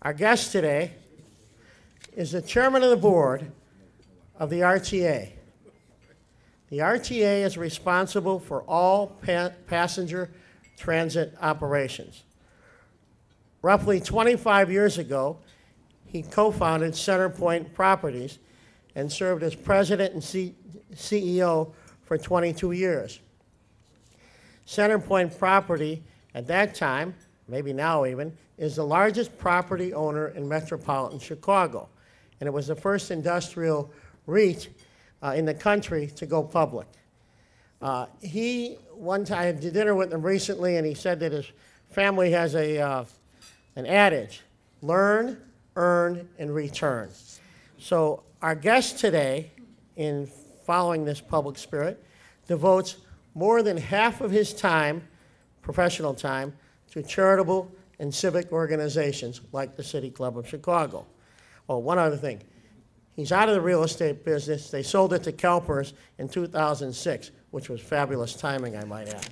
Our guest today is the chairman of the board of the RTA. The RTA is responsible for all passenger transit operations. Roughly 25 years ago, he co-founded CenterPoint Properties and served as president and CEO for 22 years. CenterPoint Property, at that time, maybe now even, is the largest property owner in metropolitan Chicago, and it was the first industrial REIT in the country to go public. One time, I had dinner with him recently, and he said that his family has an adage: learn, earn, and return. So our guest today, in following this public spirit, devotes more than half of his time, professional time, to charitable and civic organizations like the City Club of Chicago. Oh, one other thing. He's out of the real estate business. They sold it to CalPERS in 2006, which was fabulous timing, I might add.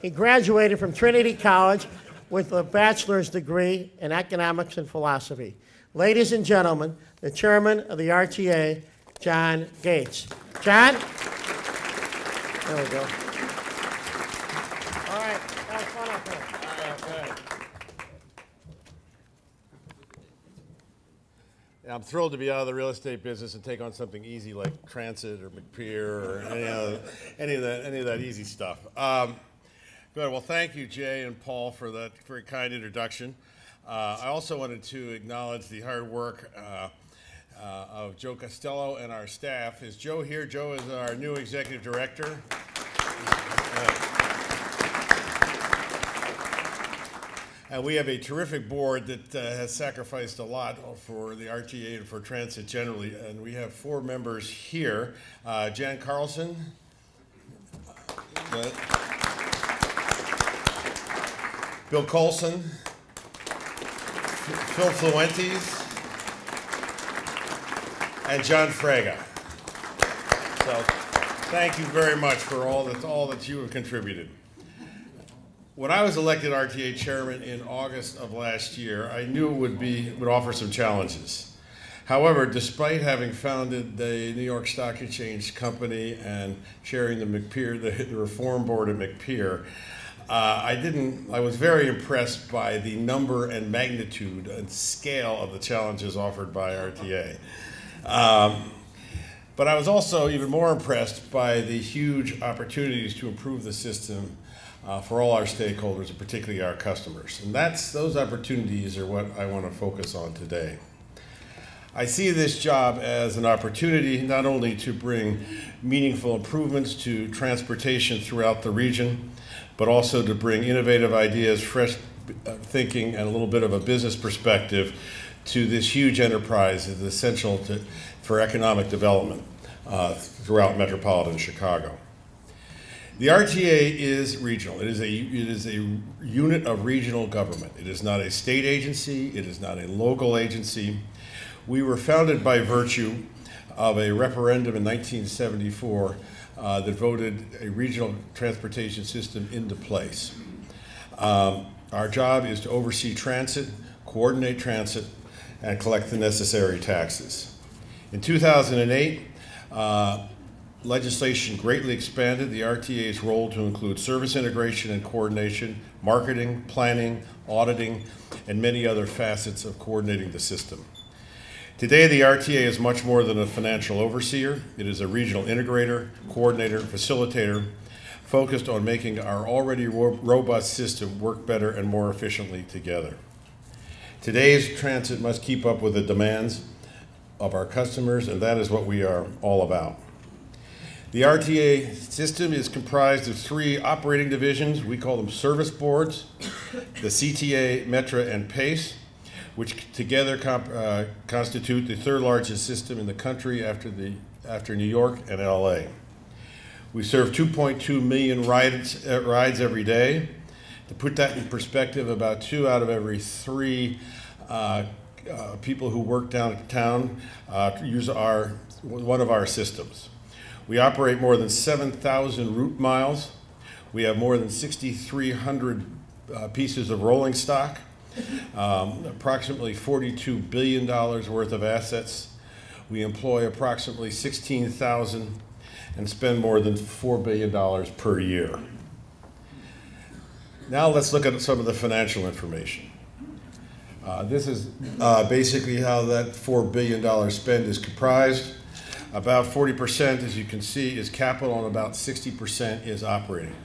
He graduated from Trinity College with a bachelor's degree in economics and philosophy. Ladies and gentlemen, the chairman of the RTA, John Gates. John? There we go. All right, have fun up here. I'm thrilled to be out of the real estate business and take on something easy like transit or McPier or any of that easy stuff. Good. Well, thank you, Jay and Paul, for that very kind introduction. I also wanted to acknowledge the hard work of Joe Costello and our staff. Is Joe here? Joe is our new executive director. And we have a terrific board that has sacrificed a lot for the RTA and for transit generally. And we have 4 members here. Jan Carlson. Bill Colson. Phil Fluentes. And John Fraga. So thank you very much for all that you have contributed. When I was elected RTA chairman in August of last year, I knew it would offer some challenges. However, despite having founded the New York Stock Exchange company and chairing the McPier, the reform board at McPier, I was very impressed by the number and magnitude and scale of the challenges offered by RTA. But I was also even more impressed by the huge opportunities to improve the system for all our stakeholders, and particularly our customers. And those opportunities are what I want to focus on today. I see this job as an opportunity not only to bring meaningful improvements to transportation throughout the region, but also to bring innovative ideas, fresh thinking, and a little bit of a business perspective to this huge enterprise that is essential for economic development throughout metropolitan Chicago. The RTA is regional. It is a unit of regional government. It is not a state agency. It is not a local agency. We were founded by virtue of a referendum in 1974 that voted a regional transportation system into place. Our job is to oversee transit, coordinate transit, and collect the necessary taxes. In 2008, legislation greatly expanded the RTA's role to include service integration and coordination, marketing, planning, auditing, and many other facets of coordinating the system. Today, the RTA is much more than a financial overseer. It is a regional integrator, coordinator, facilitator, focused on making our already robust system work better and more efficiently together. Today's transit must keep up with the demands of our customers, and that is what we are all about. The RTA system is comprised of 3 operating divisions. We call them service boards, the CTA, Metra, and PACE, which together constitute the 3rd largest system in the country after New York and LA. We serve 2.2 million rides every day. To put that in perspective, about 2 out of every 3 people who work downtown use one of our systems. We operate more than 7,000 route miles. We have more than 6,300 pieces of rolling stock. approximately $42 billion worth of assets. We employ approximately 16,000 and spend more than $4 billion per year. Now let's look at some of the financial information. This is basically how that $4 billion spend is comprised. About 40%, as you can see, is capital, and about 60% is operating.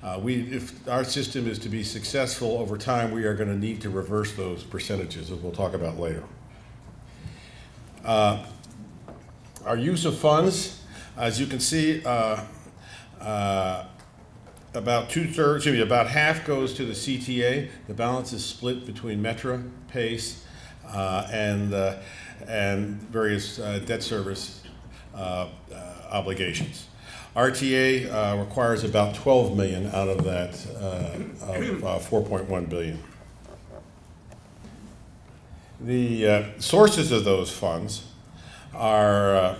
If our system is to be successful over time, we are going to need to reverse those percentages, as we'll talk about later. Our use of funds, as you can see, about half goes to the CTA. The balance is split between Metra, PACE, and various debt service obligations. RTA requires about $12 million out of that $4.1 billion. The sources of those funds are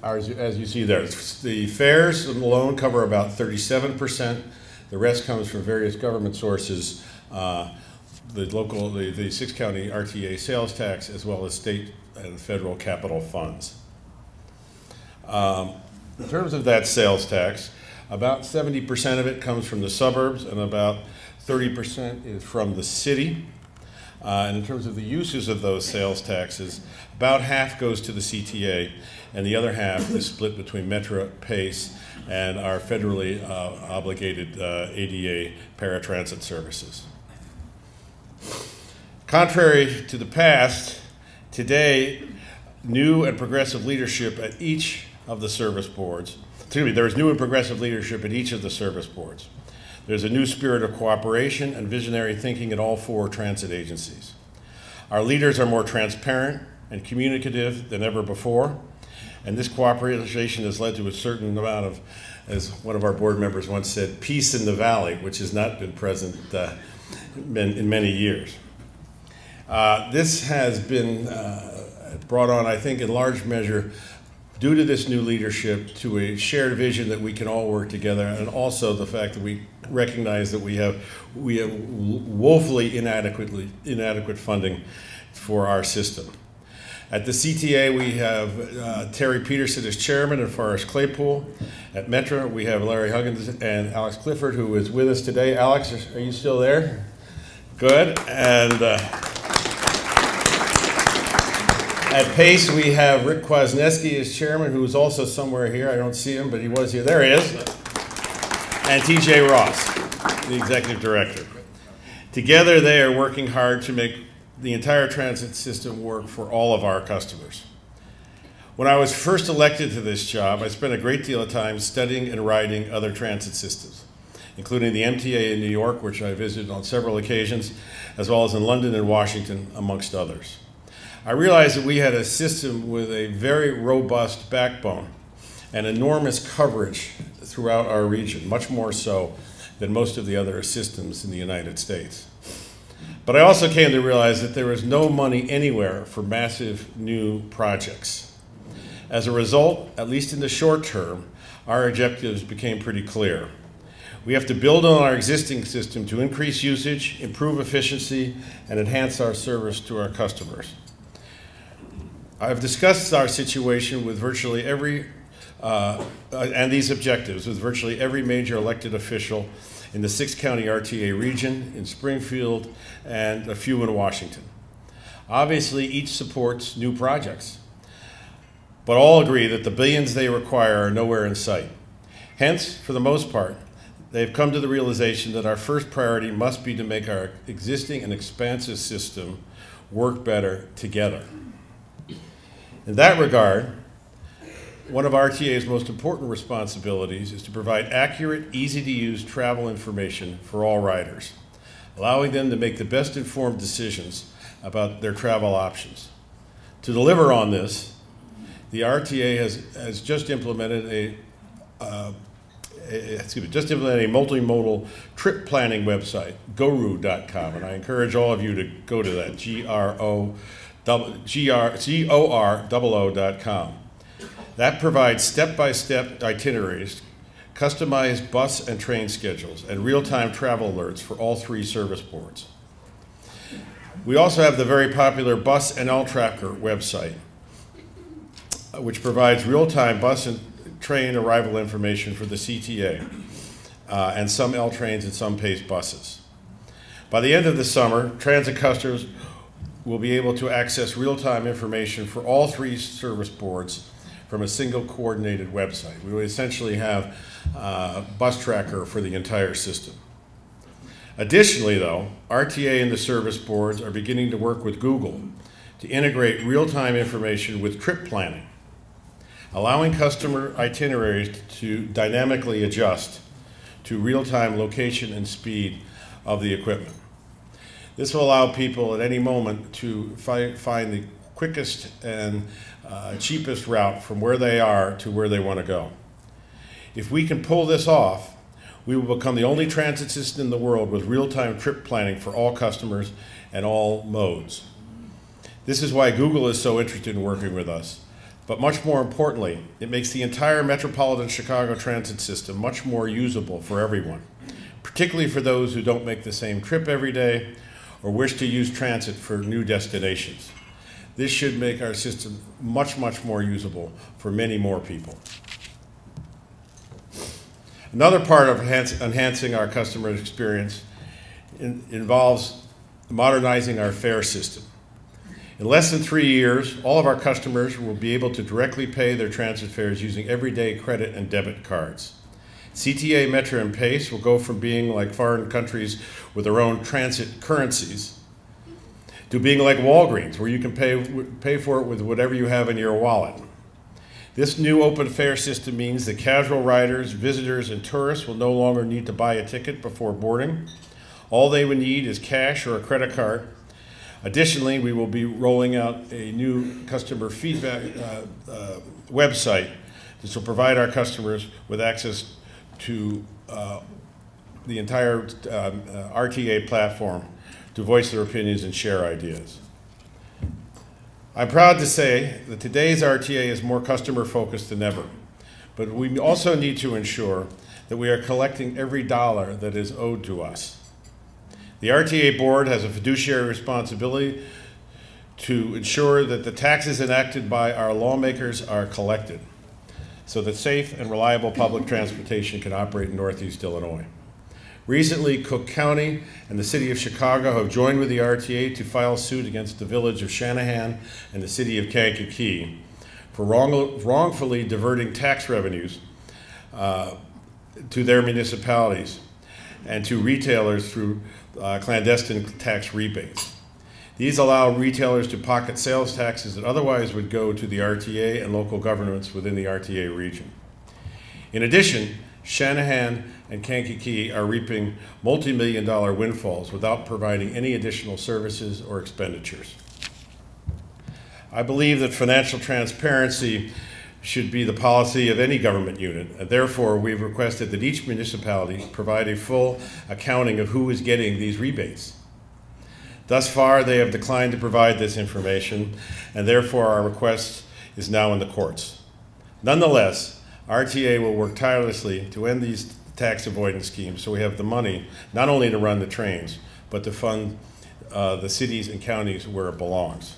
as you see there. The fares alone cover about 37%. The rest comes from various government sources, the 6-county RTA sales tax, as well as state and federal capital funds. In terms of that sales tax, about 70% of it comes from the suburbs and about 30% is from the city. And in terms of the uses of those sales taxes, about half goes to the CTA and the other half is split between Metra, PACE, and our federally obligated ADA paratransit services. Contrary to the past, today, new and progressive leadership at each of the service boards, there is new and progressive leadership at each of the service boards. There's a new spirit of cooperation and visionary thinking at all 4 transit agencies. Our leaders are more transparent and communicative than ever before, and this cooperation has led to a certain amount of, as one of our board members once said, peace in the valley, which has not been present in many years. This has been brought on, I think, in large measure due to this new leadership, to a shared vision that we can all work together, and also the fact that we recognize that we have woefully inadequate funding for our system. At the CTA, we have Terry Peterson as chairman and Forrest Claypool. At Metra, we have Larry Huggins and Alex Clifford, who is with us today. Alex, are you still there? Good. And at PACE, we have Rick Kwasniewski as chairman, who is also somewhere here. I don't see him, but he was here. There he is. And TJ Ross, the executive director. Together, they are working hard to make the entire transit system work for all of our customers. When I was first elected to this job, I spent a great deal of time studying and riding other transit systems, including the MTA in New York, which I visited on several occasions, as well as in London and Washington, amongst others. I realized that we had a system with a very robust backbone and enormous coverage throughout our region, much more so than most of the other systems in the United States. But I also came to realize that there was no money anywhere for massive new projects. As a result, at least in the short term, our objectives became pretty clear. We have to build on our existing system to increase usage, improve efficiency, and enhance our service to our customers. I've discussed our situation with virtually every, and these objectives with virtually every major elected official in the 6-county RTA region, in Springfield, and a few in Washington. Obviously, each supports new projects, but all agree that the billions they require are nowhere in sight. Hence, for the most part, they've come to the realization that our first priority must be to make our existing and expansive system work better together. In that regard, one of RTA's most important responsibilities is to provide accurate, easy-to-use travel information for all riders, allowing them to make the best informed decisions about their travel options. To deliver on this, the RTA has just implemented a multimodal trip planning website, GOROO.com, and I encourage all of you to go to that, GOROO.com. That provides step-by-step itineraries, customized bus and train schedules, and real-time travel alerts for all 3 service boards. We also have the very popular Bus NL Tracker website, which provides real-time bus and train arrival information for the CTA and some L trains and some PACE buses. By the end of the summer, transit customers will be able to access real-time information for all 3 service boards from a single coordinated website. We will essentially have a bus tracker for the entire system. Additionally, though, RTA and the service boards are beginning to work with Google to integrate real-time information with trip planning, allowing customer itineraries to dynamically adjust to real-time location and speed of the equipment. This will allow people at any moment to find the quickest and cheapest route from where they are to where they want to go. If we can pull this off, we will become the only transit system in the world with real-time trip planning for all customers and all modes. This is why Google is so interested in working with us. But much more importantly, it makes the entire metropolitan Chicago transit system much more usable for everyone, particularly for those who don't make the same trip every day or wish to use transit for new destinations. This should make our system much, much more usable for many more people. Another part of enhancing our customer experience involves modernizing our fare system. In less than 3 years, all of our customers will be able to directly pay their transit fares using everyday credit and debit cards. CTA, Metro, and PACE will go from being like foreign countries with their own transit currencies to being like Walgreens, where you can pay for it with whatever you have in your wallet. This new open fare system means that casual riders, visitors, and tourists will no longer need to buy a ticket before boarding. All they would need is cash or a credit card. Additionally, we will be rolling out a new customer feedback website. This will provide our customers with access to the entire RTA platform to voice their opinions and share ideas. I'm proud to say that today's RTA is more customer focused than ever, but we also need to ensure that we are collecting every dollar that is owed to us. The RTA board has a fiduciary responsibility to ensure that the taxes enacted by our lawmakers are collected so that safe and reliable public transportation can operate in Northeast Illinois. Recently, Cook County and the City of Chicago have joined with the RTA to file suit against the Village of Shanahan and the City of Kankakee for wrongfully diverting tax revenues to their municipalities and to retailers through clandestine tax rebates. These allow retailers to pocket sales taxes that otherwise would go to the RTA and local governments within the RTA region. In addition, Shanahan and Kankakee are reaping multi-million-dollar windfalls without providing any additional services or expenditures. I believe that financial transparency should be the policy of any government unit, and therefore we've requested that each municipality provide a full accounting of who is getting these rebates. Thus far, they have declined to provide this information, and therefore our request is now in the courts. Nonetheless, RTA will work tirelessly to end these tax avoidance schemes so we have the money not only to run the trains, but to fund the cities and counties where it belongs.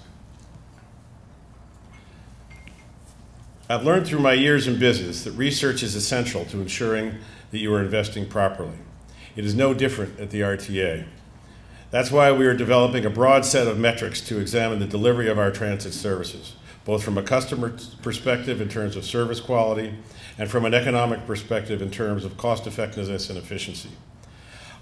I've learned through my years in business that research is essential to ensuring that you are investing properly. It is no different at the RTA. That's why we are developing a broad set of metrics to examine the delivery of our transit services, both from a customer perspective in terms of service quality and from an economic perspective in terms of cost effectiveness and efficiency.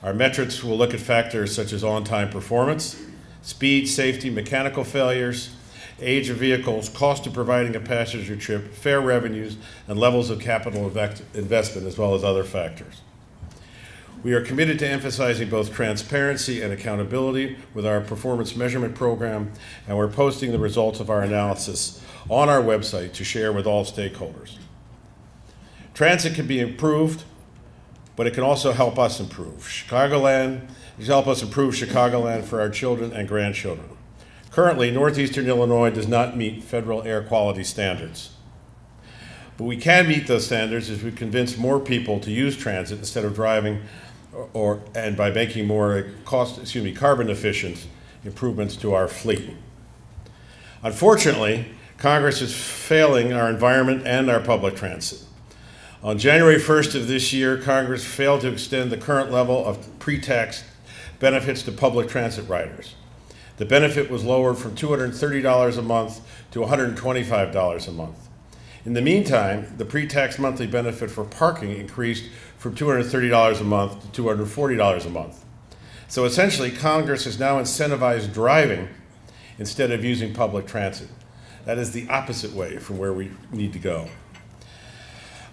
Our metrics will look at factors such as on-time performance, speed, safety, mechanical failures, age of vehicles, cost of providing a passenger trip, fare revenues, and levels of capital investment, as well as other factors. We are committed to emphasizing both transparency and accountability with our performance measurement program, and we're posting the results of our analysis on our website to share with all stakeholders. Transit can be improved, but it can also help us improve. It can help us improve Chicagoland for our children and grandchildren. Currently, Northeastern Illinois does not meet federal air quality standards. But we can meet those standards if we convince more people to use transit instead of driving and by making more carbon efficient improvements to our fleet. Unfortunately, Congress is failing our environment and our public transit. On January 1st of this year, Congress failed to extend the current level of pre-tax benefits to public transit riders. The benefit was lowered from $230 a month to $125 a month. In the meantime, the pre-tax monthly benefit for parking increased from $230 a month to $240 a month. So essentially, Congress has now incentivized driving instead of using public transit. That is the opposite way from where we need to go.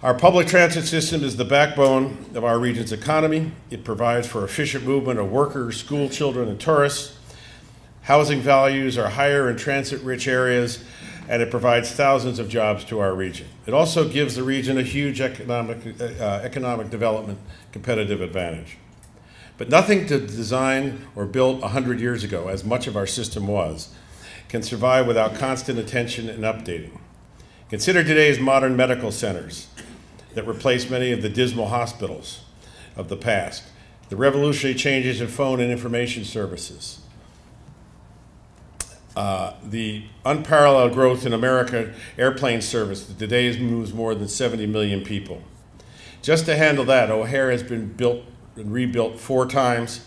Our public transit system is the backbone of our region's economy. It provides for efficient movement of workers, school children, and tourists. Housing values are higher in transit-rich areas, and it provides thousands of jobs to our region. It also gives the region a huge economic development competitive advantage. But nothing designed or built 100 years ago, as much of our system was, can survive without constant attention and updating. Consider today's modern medical centers that replace many of the dismal hospitals of the past, the revolutionary changes in phone and information services, the unparalleled growth in American airplane service that today moves more than 70 million people. Just to handle that, O'Hare has been built and rebuilt 4 times,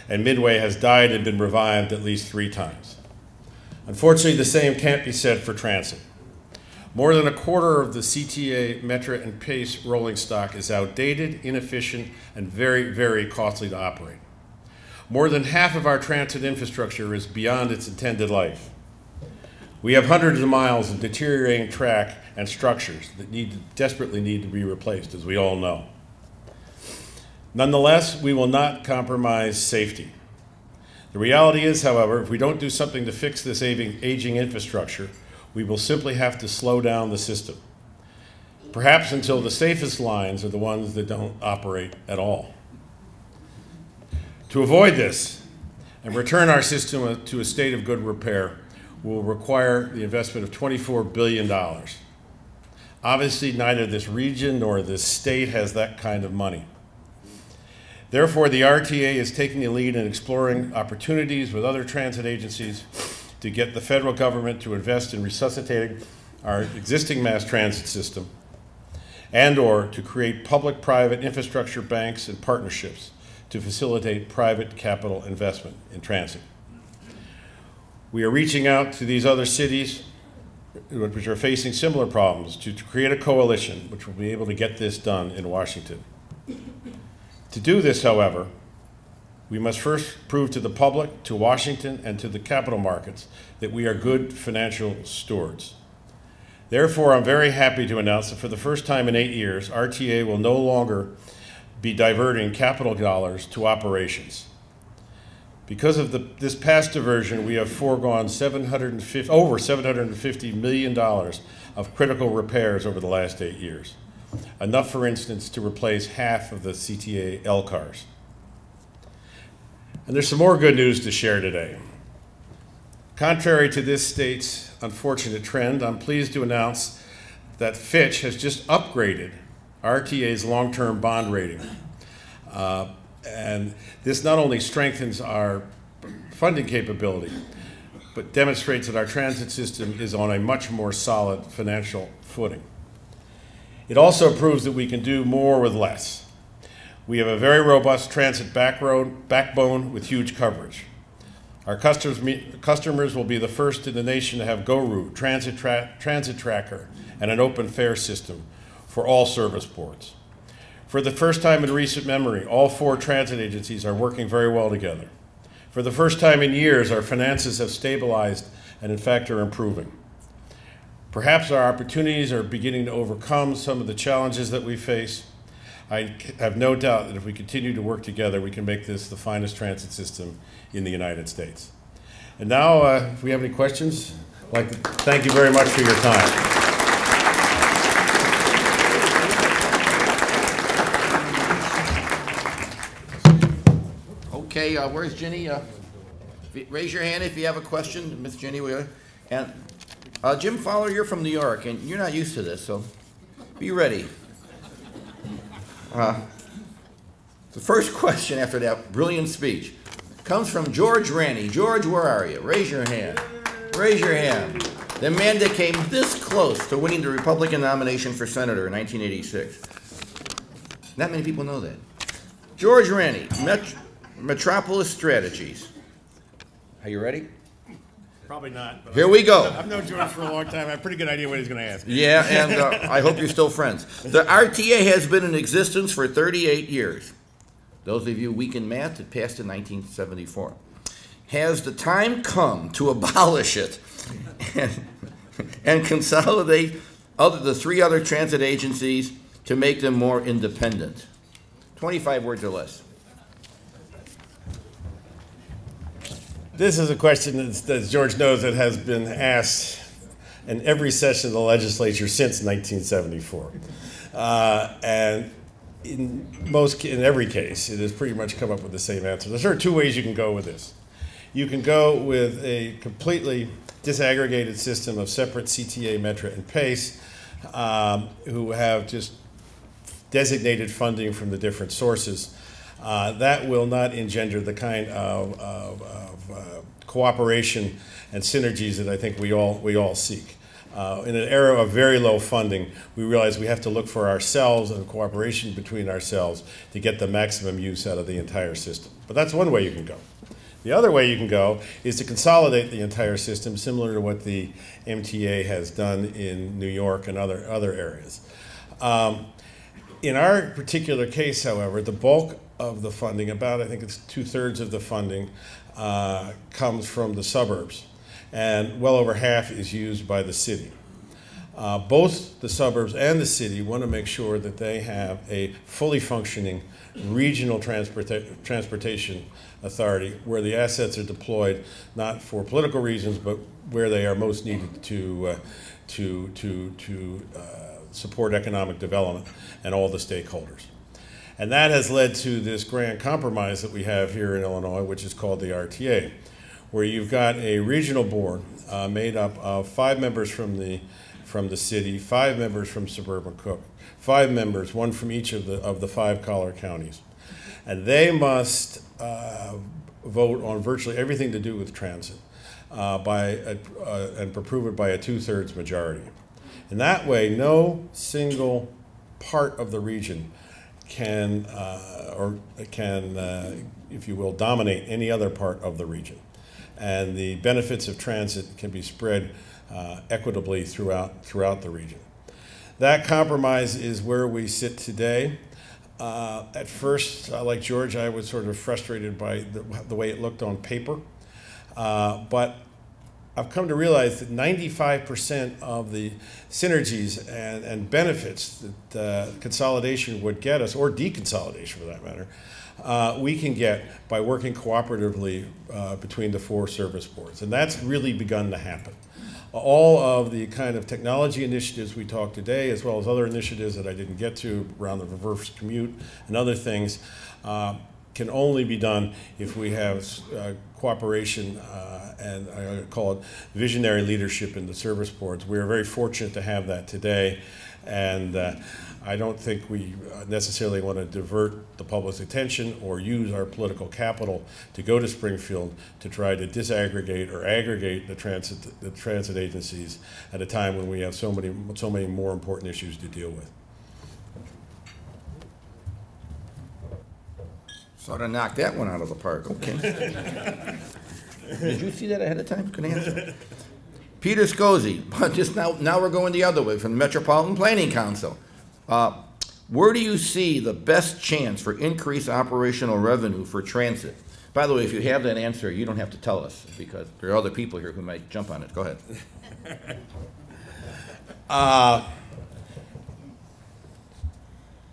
and Midway has died and been revived at least 3 times. Unfortunately, the same can't be said for transit. More than a quarter of the CTA, Metra, and Pace rolling stock is outdated, inefficient, and very, very costly to operate. More than half of our transit infrastructure is beyond its intended life. We have hundreds of miles of deteriorating track and structures that desperately need to be replaced, as we all know. Nonetheless, we will not compromise safety. The reality is, however, if we don't do something to fix this aging infrastructure, we will simply have to slow down the system, perhaps until the safest lines are the ones that don't operate at all. To avoid this and return our system to a state of good repair will require the investment of $24 billion. Obviously, neither this region nor this state has that kind of money. Therefore, the RTA is taking the lead in exploring opportunities with other transit agencies to get the federal government to invest in resuscitating our existing mass transit system and/or to create public-private infrastructure banks and partnerships to facilitate private capital investment in transit. We are reaching out to these other cities which are facing similar problems to create a coalition which will be able to get this done in Washington. To do this, however, we must first prove to the public, to Washington, and to the capital markets that we are good financial stewards. Therefore, I'm very happy to announce that for the first time in 8 years, RTA will no longer be diverting capital dollars to operations. Because of this past diversion, we have foregone over $750 million of critical repairs over the last 8 years. Enough, for instance, to replace half of the CTA L cars. And there's some more good news to share today. Contrary to this state's unfortunate trend, I'm pleased to announce that Fitch has just upgraded RTA's long-term bond rating. And this not only strengthens our funding capability, but demonstrates that our transit system is on a much more solid financial footing. It also proves that we can do more with less. We have a very robust transit backbone with huge coverage. Our customers will be the first in the nation to have GoRoute, Transit Tracker, and an open fare system for all service boards. For the first time in recent memory, all 4 transit agencies are working very well together. For the first time in years, our finances have stabilized and in fact are improving. Perhaps our opportunities are beginning to overcome some of the challenges that we face. I have no doubt that if we continue to work together, we can make this the finest transit system in the United States. And now, if we have any questions, I'd like to thank you very much for your time. Okay, where's Ginny? Raise your hand if you have a question, Miss Ginny. And Jim Fowler, you're from New York, and you're not used to this, so be ready. The first question after that brilliant speech. comes from George Ranney. George, where are you? Raise your hand. Raise your hand. The man that came this close to winning the Republican nomination for senator in 1986. Not many people know that. George Ranney, Metropolis Strategies. Are you ready? Probably not. But Here we go. I've known George for a long time. I have a pretty good idea what he's going to ask. Yeah, and I hope you're still friends. The RTA has been in existence for 38 years. Those of you weak in math, it passed in 1974. Has the time come to abolish it and consolidate the three other transit agencies to make them more independent? 25 words or less. This is a question that, as George knows, that has been asked in every session of the legislature since 1974. And in every case, it has pretty much come up with the same answer. There's sort of two ways you can go with this. You can go with a completely disaggregated system of separate CTA, Metra, and PACE, who have just designated funding from the different sources. That will not engender the kind of cooperation and synergies that I think we all seek. In an era of very low funding, we realize we have to look for ourselves and cooperation between ourselves to get the maximum use out of the entire system. But that's one way you can go. The other way you can go is to consolidate the entire system, similar to what the MTA has done in New York and other areas. In our particular case, however, the bulk of the funding, about I think it's 2/3 of the funding, comes from the suburbs, and well over half is used by the city. Both the suburbs and the city want to make sure that they have a fully functioning regional transportation authority where the assets are deployed not for political reasons, but where they are most needed to support economic development and all the stakeholders. And that has led to this grand compromise that we have here in Illinois, which is called the RTA, where you've got a regional board made up of 5 members from the city, 5 members from suburban Cook, 5 members, 1 from each of the 5 collar counties. And they must vote on virtually everything to do with transit and approve it by a 2/3 majority. In that way, no single part of the region can, if you will, dominate any other part of the region. And the benefits of transit can be spread equitably throughout the region. That compromise is where we sit today. At first, like George, I was sort of frustrated by the way it looked on paper. But I've come to realize that 95% of the synergies and benefits that consolidation would get us, or deconsolidation for that matter, we can get by working cooperatively between the 4 service boards. And that's really begun to happen. All of the kind of technology initiatives we talked today, as well as other initiatives that I didn't get to around the reverse commute and other things, can only be done if we have cooperation and I call it visionary leadership in the service boards. We are very fortunate to have that today, and I don't think we necessarily want to divert the public's attention or use our political capital to go to Springfield to try to disaggregate or aggregate the transit agencies at a time when we have so many more important issues to deal with. Sort of knocked that one out of the park. Okay. Did you see that ahead of time? Good answer. Peter Scozzi, but just now we're going the other way from the Metropolitan Planning Council. Where do you see the best chance for increased operational revenue for transit? By the way, if you have that answer, you don't have to tell us because there are other people here who might jump on it. Go ahead.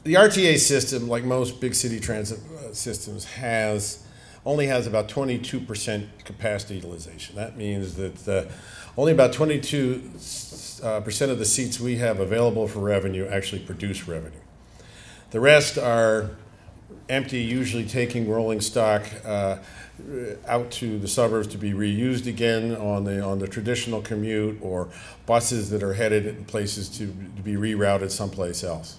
The RTA system, like most big city transit systems, only has about 22% capacity utilization. That means that only about 22% of the seats we have available for revenue actually produce revenue. The rest are empty, usually taking rolling stock out to the suburbs to be reused again on the traditional commute, or buses that are headed in places to be rerouted someplace else.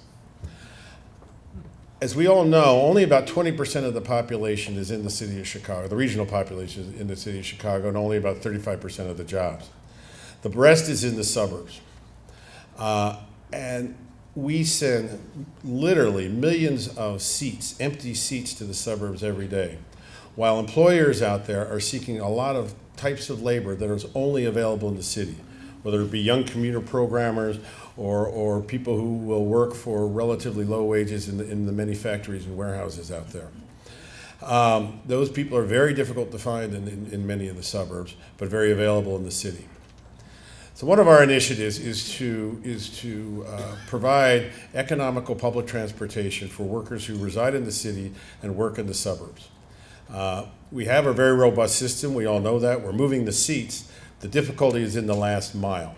as we all know, only about 20% of the population is in the city of Chicago. The regional population is in the city of Chicago, and only about 35% of the jobs. The rest is in the suburbs. And we send literally millions of seats, empty seats, to the suburbs every day, while employers out there are seeking a lot of types of labor that is only available in the city, whether it be young commuter programmers or people who will work for relatively low wages in the many factories and warehouses out there. Those people are very difficult to find in many of the suburbs, but very available in the city. So one of our initiatives is to provide economical public transportation for workers who reside in the city and work in the suburbs. We have a very robust system. We all know that. We're moving the seats. The difficulty is in the last mile.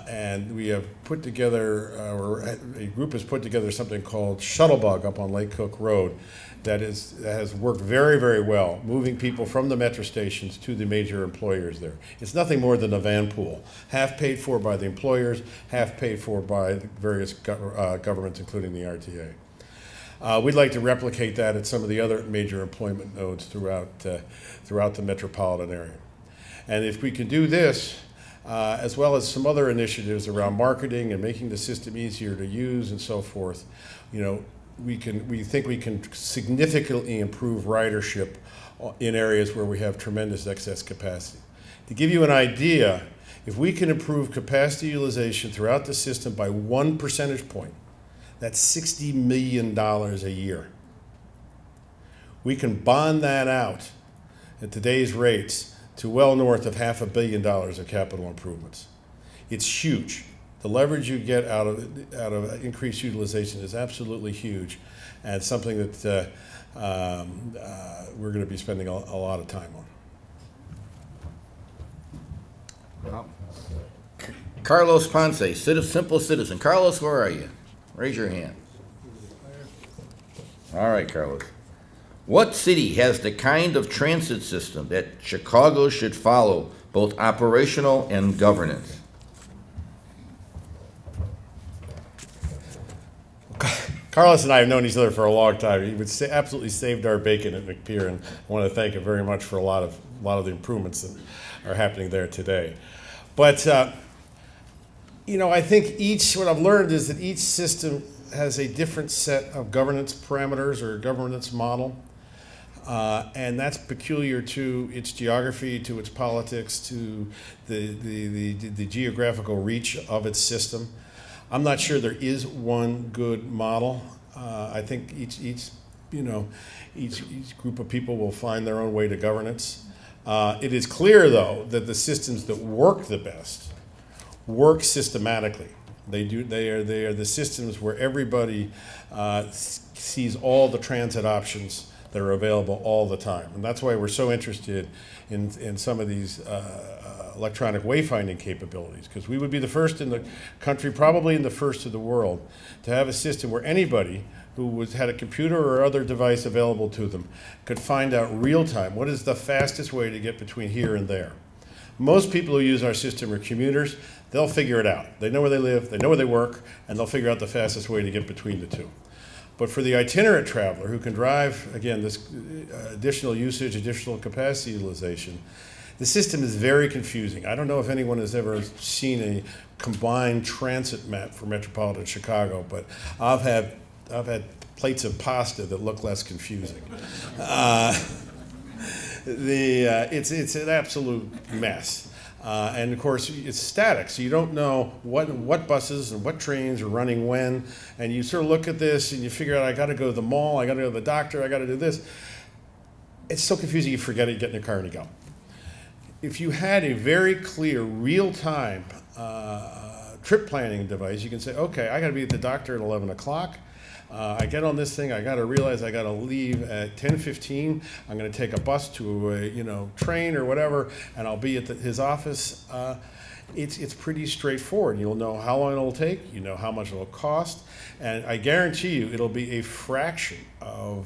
And we have put together, a group has put together something called Shuttlebug up on Lake Cook Road that has worked very, very well, moving people from the metro stations to the major employers there. It's nothing more than a van pool, half paid for by the employers, half paid for by the various governments, including the RTA. We'd like to replicate that at some of the other major employment nodes throughout the metropolitan area. And if we can do this, as well as some other initiatives around marketing and making the system easier to use and so forth, you know, we think we can significantly improve ridership in areas where we have tremendous excess capacity. To give you an idea, if we can improve capacity utilization throughout the system by 1 percentage point, that's $60 million a year. We can bond that out at today's rates to well north of $500 million of capital improvements. It's huge. The leverage you get out of increased utilization is absolutely huge, and something that we're going to be spending a lot of time on. Wow. Carlos Ponce, simple citizen. Carlos, where are you? Raise your hand. All right, Carlos. What city has the kind of transit system that Chicago should follow, both operational and governance? Carlos and I have known each other for a long time. He would absolutely saved our bacon at McPeer, and I want to thank him very much for a lot of the improvements that are happening there today. But you know, I think what I've learned is that each system has a different set of governance parameters or governance model. And that's peculiar to its geography, to its politics, to the geographical reach of its system. I'm not sure there is one good model. I think each group of people will find their own way to governance. It is clear, though, that the systems that work the best work systematically. They are the systems where everybody sees all the transit options that are available all the time. And that's why we're so interested in some of these electronic wayfinding capabilities, because we would be the first in the country, probably in the first of the world, to have a system where anybody who had a computer or other device available to them could find out real time what is the fastest way to get between here and there. Most people who use our system are commuters. They'll figure it out. They know where they live, they know where they work, and they'll figure out the fastest way to get between the two. But for the itinerant traveler who can drive, again, this additional usage, additional capacity utilization, the system is very confusing. I don't know if anyone has ever seen a combined transit map for metropolitan Chicago, but I've had plates of pasta that look less confusing. It's an absolute mess. And of course, it's static, so you don't know what buses and what trains are running when, and you sort of look at this and you figure out, I got to go to the mall, I got to go to the doctor, I got to do this. It's so confusing you forget it, you get in your car and you go. If you had a very clear, real-time trip planning device, you can say, okay, I got to be at the doctor at 11 o'clock. I get on this thing, I got to realize I got to leave at 10:15. I'm going to take a bus to a train or whatever, and I'll be at his office. It's pretty straightforward. You'll know how long it'll take, you know how much it'll cost, and I guarantee you it'll be a fraction of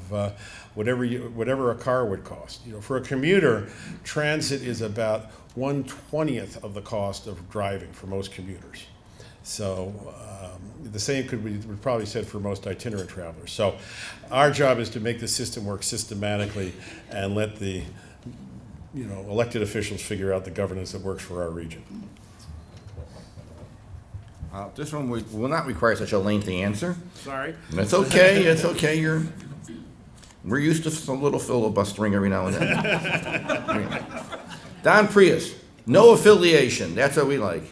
whatever a car would cost. For a commuter, transit is about 1/20th of the cost of driving for most commuters. So the same would probably said for most itinerant travelers. So our job is to make the system work systematically and let the elected officials figure out the governance that works for our region. This one will not require such a lengthy answer. Sorry. That's okay. It's okay. We're used to some little filibustering every now and then. Don Prius, no affiliation. That's what we like.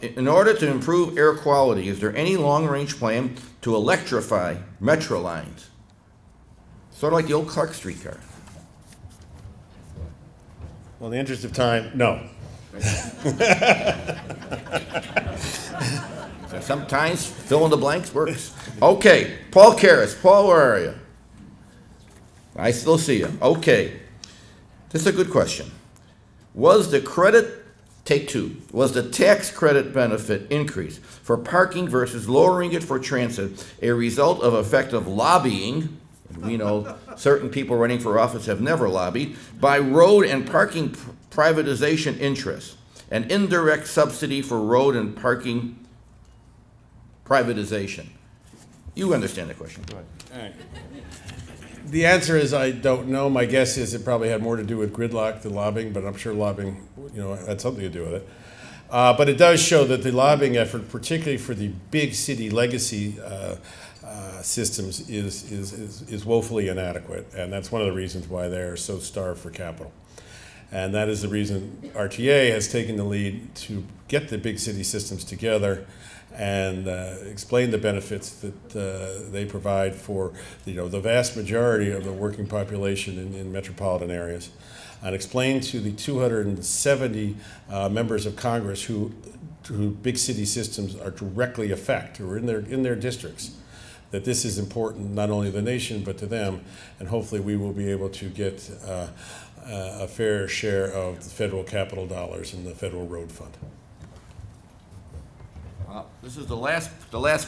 In order to improve air quality, is there any long-range plan to electrify metro lines? Sort of like the old Clark Street car. Well, in the interest of time, no. Sometimes fill in the blanks works. Okay, Paul Karras. Paul, where are you? I still see you. Okay. This is a good question. Was the tax credit benefit increase for parking versus lowering it for transit a result of effective lobbying? We know certain people running for office have never lobbied, by road and parking privatization interests, an indirect subsidy for road and parking privatization. You understand the question. Go ahead. All right. The answer is I don't know. My guess is it probably had more to do with gridlock than lobbying, but I'm sure lobbying, had something to do with it. But it does show that the lobbying effort, particularly for the big city legacy systems, is woefully inadequate, and that's one of the reasons why they're so starved for capital. And that is the reason RTA has taken the lead to get the big city systems together and explain the benefits that they provide for the vast majority of the working population in metropolitan areas, and explain to the 270 members of Congress who big city systems are directly affect, who are in their districts, that this is important not only to the nation but to them, and hopefully we will be able to get a fair share of the federal capital dollars in the federal road fund. This is the last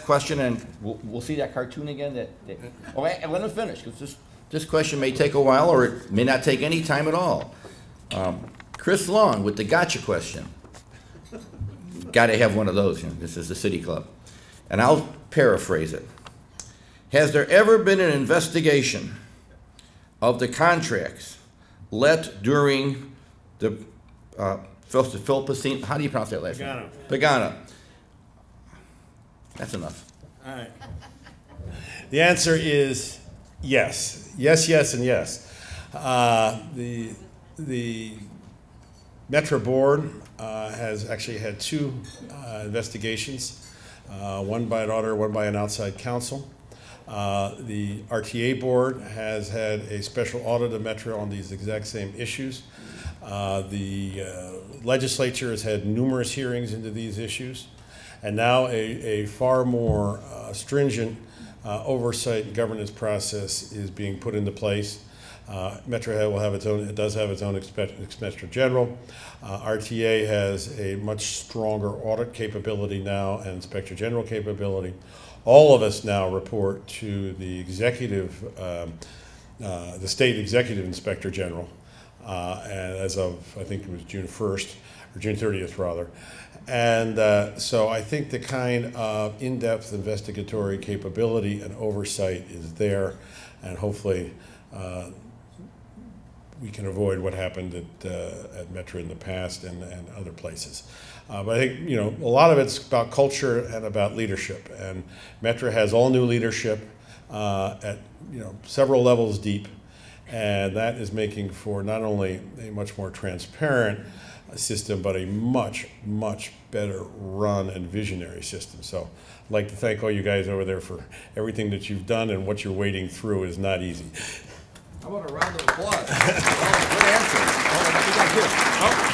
question, and we'll see that cartoon again. Let him finish, because this question may take a while, or it may not take any time at all. Chris Long with the gotcha question. Got to have one of those. This is the City Club, and I'll paraphrase it. Has there ever been an investigation of the contracts let during the Phil Pacino? How do you pronounce that last name? Pagano. That's enough. All right. The answer is yes. Yes, yes, and yes. The Metro Board has actually had two investigations, one by an auditor, one by an outside counsel. The RTA Board has had a special audit of Metro on these exact same issues. The legislature has had numerous hearings into these issues. And now a far more stringent oversight and governance process is being put into place. Metro will have its own, it does have its own Inspector General. RTA has a much stronger audit capability now and Inspector General capability. All of us now report to the executive, the state executive Inspector General, and as of, I think it was June 1st, or June 30th rather. And so I think the kind of in-depth investigatory capability and oversight is there, and hopefully we can avoid what happened at Metro in the past and other places. But I think a lot of it's about culture and about leadership, and Metro has all new leadership at several levels deep, and that is making for not only a much more transparent system, but a much, much better run and visionary system. So I'd like to thank all you guys over there for everything that you've done, and what you're wading through is not easy. How about a round of applause? Good answer. Oh,